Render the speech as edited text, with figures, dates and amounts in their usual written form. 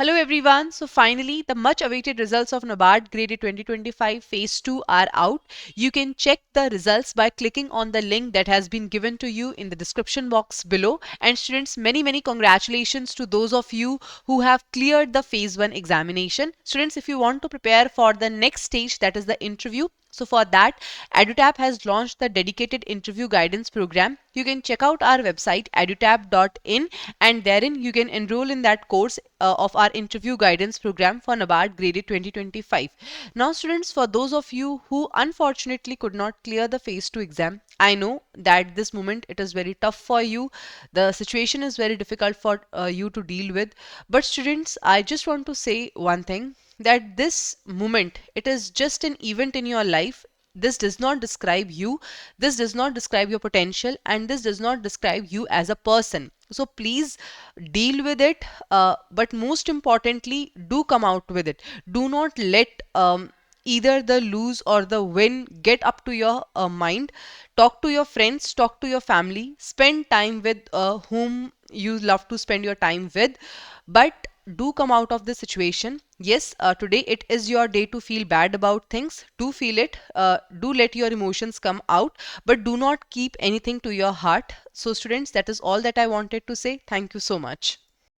Hello everyone. So finally, the much awaited results of NABARD Grade A 2025 Phase 2 are out. You can check the results by clicking on the link that has been given to you in the description box below. And students, many congratulations to those of you who have cleared the Phase 1 examination. Students, if you want to prepare for the next stage, that is the interview, so for that, EduTap has launched the dedicated interview guidance program. You can check out our website edutap.in, and therein you can enroll in that course of our interview guidance program for NABARD Grade A 2025. Now students, for those of you who unfortunately could not clear the Phase 2 exam, I know that this moment it is very tough for you. The situation is very difficult for you to deal with. But students, I just want to say one thing, that this moment, it is just an event in your life. This does not describe you, this does not describe your potential, and this does not describe you as a person. So please deal with it, but most importantly, do come out with it. Do not let either the lose or the win get up to your mind. Talk to your friends, talk to your family, spend time with whom you love to spend your time with, but do come out of this situation. Yes, today it is your day to feel bad about things. Do feel it, do let your emotions come out, but do not keep anything to your heart. So students, that is all that I wanted to say. Thank you so much.